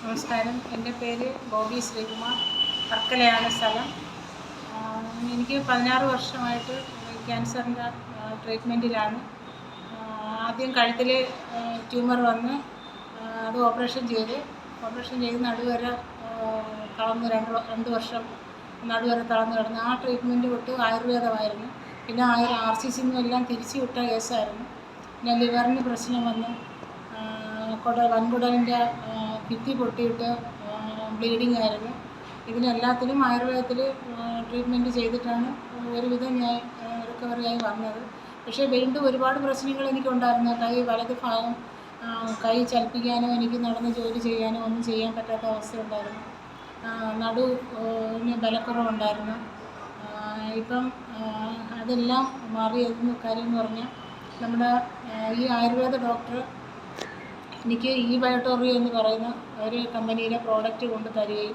നമസ്കാരം. എൻ്റെ പേര് ബോബി ശ്രീകുമാർ. വർക്കലയാണ് സ്ഥലം. എനിക്ക് 16 വർഷമായിട്ട് ക്യാൻസറിൻ്റെ ട്രീറ്റ്മെൻറ്റിലാണ്. ആദ്യം കഴുത്തിൽ ട്യൂമർ വന്ന് അത് ഓപ്പറേഷൻ ചെയ്ത് നടുവരെ തളർന്ന് 2 വർഷം നടുവരെ തളർന്ന് കിടന്നു. ആ ട്രീറ്റ്മെൻറ്റ് തൊട്ട് ആയുർവേദമായിരുന്നു. പിന്നെ RCC എല്ലാം തിരിച്ചു വിട്ട കേസായിരുന്നു. പിന്നെ ലിവറിന് പ്രശ്നം വന്നു. വൻകുടലിൻ്റെ ഭിത്തി പൊട്ടിയിട്ട് ബ്ലീഡിങ് ആയിരുന്നു. ഇതിനെല്ലാത്തിനും ആയുർവേദത്തിൽ ട്രീറ്റ്മെൻറ്റ് ചെയ്തിട്ടാണ് ഒരുവിധം ഞാൻ റിക്കവറിയായി വന്നത്. പക്ഷേ വീണ്ടും ഒരുപാട് പ്രശ്നങ്ങൾ എനിക്കുണ്ടായിരുന്നു. വലത് ഭാഗം കൈ ചലിപ്പിക്കാനോ എനിക്ക് നടന്ന് ജോലി ചെയ്യാനോ ഒന്നും ചെയ്യാൻ പറ്റാത്ത അവസ്ഥയുണ്ടായിരുന്നു. നടുവിന് ബലക്കുറവുണ്ടായിരുന്നു. ഇപ്പം അതെല്ലാം മാറിയതെന്ന് കാര്യം എന്ന് പറഞ്ഞാൽ നമ്മുടെ ഈ ആയുർവേദ ഡോക്ടർ എനിക്ക് ബയോട്ടോറിയ എന്ന് പറയുന്ന ഒരു കമ്പനിയിലെ പ്രോഡക്റ്റ് കൊണ്ട് തരികയും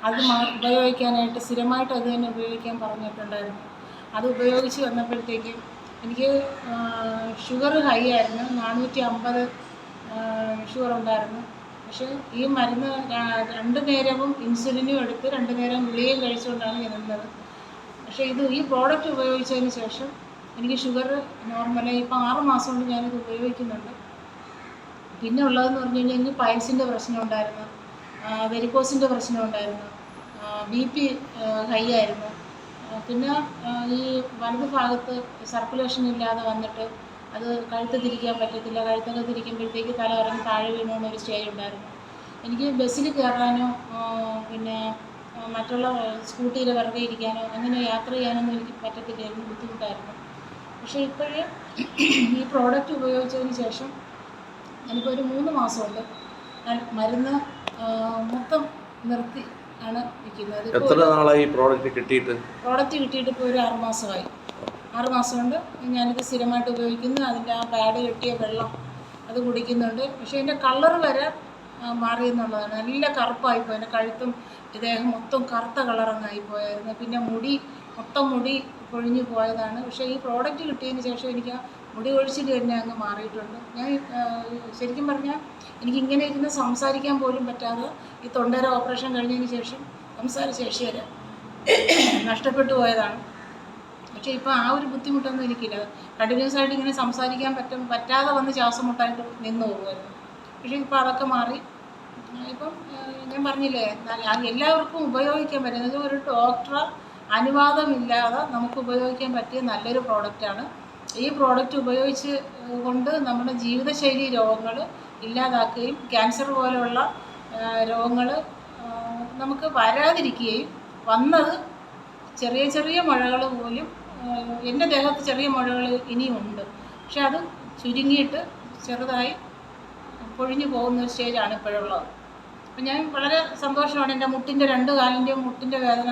അത് ഉപയോഗിക്കാനായിട്ട് സ്ഥിരമായിട്ട് അത് തന്നെ ഉപയോഗിക്കാൻ പറഞ്ഞിട്ടുണ്ടായിരുന്നു. അത് ഉപയോഗിച്ച് വന്നപ്പോഴത്തേക്കും എനിക്ക് ഷുഗർ ഹൈ ആയിരുന്നു. 450 ഷുഗർ ഉണ്ടായിരുന്നു. പക്ഷേ ഈ മരുന്ന് 2 നേരവും ഇൻസുലിനും എടുത്ത് 2 നേരം ഗുളികയും കഴിച്ചുകൊണ്ടാണ് ഞാൻ നിന്നത്. പക്ഷേ ഈ പ്രോഡക്റ്റ് ഉപയോഗിച്ചതിന് ശേഷം എനിക്ക് ഷുഗർ നോർമലായി. ഇപ്പം 6 മാസം കൊണ്ട് ഞാനിത് ഉപയോഗിക്കുന്നുണ്ട്. പിന്നെ ഉള്ളതെന്ന് പറഞ്ഞു കഴിഞ്ഞാൽ എനിക്ക് പൈൽസിൻ്റെ പ്രശ്നം ഉണ്ടായിരുന്നു, വെരിക്കോസിൻ്റെ പ്രശ്നം ഉണ്ടായിരുന്നു, BP ഹൈ ആയിരുന്നു. പിന്നെ ഈ വലത് ഭാഗത്ത് സർക്കുലേഷൻ ഇല്ലാതെ വന്നിട്ട് അത് കഴുത്ത് തിരിക്കാൻ പറ്റത്തില്ല. കഴുത്തൊക്കെ തിരിക്കുമ്പോഴത്തേക്ക് തല ഇറങ്ങി താഴെ വീണുകൊണ്ടൊരു സ്റ്റേജ് ഉണ്ടായിരുന്നു. എനിക്ക് ബസ്സിൽ കയറാനോ പിന്നെ മറ്റുള്ള സ്കൂട്ടിയിൽ വെറുതെ ഇരിക്കാനോ അങ്ങനെ യാത്ര ചെയ്യാനൊന്നും എനിക്ക് പറ്റത്തില്ലായിരുന്നു, ബുദ്ധിമുട്ടായിരുന്നു. പക്ഷേ ഇപ്പോഴേ ഈ പ്രോഡക്റ്റ് ഉപയോഗിച്ചതിന് ശേഷം ഞാനിപ്പോൾ ഒരു 3 മാസമുണ്ട് ഞാൻ മരുന്ന് മൊത്തം നിർത്തി ആണ് ഇരിക്കുന്നത്. എത്ര നാളായി പ്രോഡക്റ്റ് കിട്ടിയിട്ട് ഇപ്പോൾ ഒരു 6 മാസമായി. 6 മാസം കൊണ്ട് ഞാനിത് സ്ഥിരമായിട്ട് ഉപയോഗിക്കുന്നു. അതിൻ്റെ ആ പാഡ് കെട്ടിയ വെള്ളം അത് കുടിക്കുന്നുണ്ട്. പക്ഷേ എൻ്റെ കളർ വരെ മാറിയെന്നുള്ളതാണ്. നല്ല കറുപ്പായിപ്പോയി. എൻ്റെ കഴുത്തും ദേഹം മൊത്തം കറുത്ത കളറങ്ങായിപ്പോയായിരുന്നു. പിന്നെ മുടി പൊഴിഞ്ഞു പോയതാണ്. പക്ഷേ ഈ പ്രോഡക്റ്റ് കിട്ടിയതിന് ശേഷം എനിക്ക് മുടി കൊഴിച്ചിൽ തന്നെ അങ്ങ് മാറിയിട്ടുണ്ട്. ഞാൻ ശരിക്കും പറഞ്ഞാൽ എനിക്കിങ്ങനെ ഇരുന്ന് സംസാരിക്കാൻ പോലും പറ്റാതെ ഈ തൊണ്ടയുടെ ഓപ്പറേഷൻ കഴിഞ്ഞതിന് ശേഷം സംസാരശേഷി വരെ നഷ്ടപ്പെട്ടു പോയതാണ്. പക്ഷേ ഇപ്പോൾ ആ ഒരു ബുദ്ധിമുട്ടൊന്നും എനിക്കില്ല. കണ്ടിന്യൂസ് ആയിട്ട് ഇങ്ങനെ സംസാരിക്കാൻ പറ്റാതെ വന്ന് ശ്വാസം മുട്ടായിട്ട് നിന്ന് പോകുമായിരുന്നു. പക്ഷേ ഇപ്പോൾ അതൊക്കെ മാറി. ഇപ്പം ഞാൻ പറഞ്ഞില്ലേ, എല്ലാവർക്കും ഉപയോഗിക്കാൻ പറ്റുന്നത് ഒരു ഡോക്ടറെ അനുവാദമില്ലാതെ നമുക്ക് ഉപയോഗിക്കാൻ പറ്റിയ നല്ലൊരു പ്രോഡക്റ്റാണ്. ഈ പ്രോഡക്റ്റ് ഉപയോഗിച്ച് കൊണ്ട് നമ്മുടെ ജീവിതശൈലി രോഗങ്ങൾ ഇല്ലാതാക്കുകയും ക്യാൻസർ പോലെയുള്ള രോഗങ്ങൾ നമുക്ക് വരാതിരിക്കുകയും വന്നത് ചെറിയ മുഴകൾ പോലും എൻ്റെ ദേഹത്ത് ചെറിയ മുഴകൾ ഇനിയുമുണ്ട്. പക്ഷെ അത് ചുരുങ്ങിയിട്ട് ചെറുതായി പൊഴിഞ്ഞു പോകുന്ന ഒരു സ്റ്റേജാണ് ഇപ്പോഴുള്ളത്. അപ്പം ഞാൻ വളരെ സന്തോഷമാണ്. എൻ്റെ മുട്ടിൻ്റെ 2 കാലിൻ്റെയും മുട്ടിൻ്റെ വേദന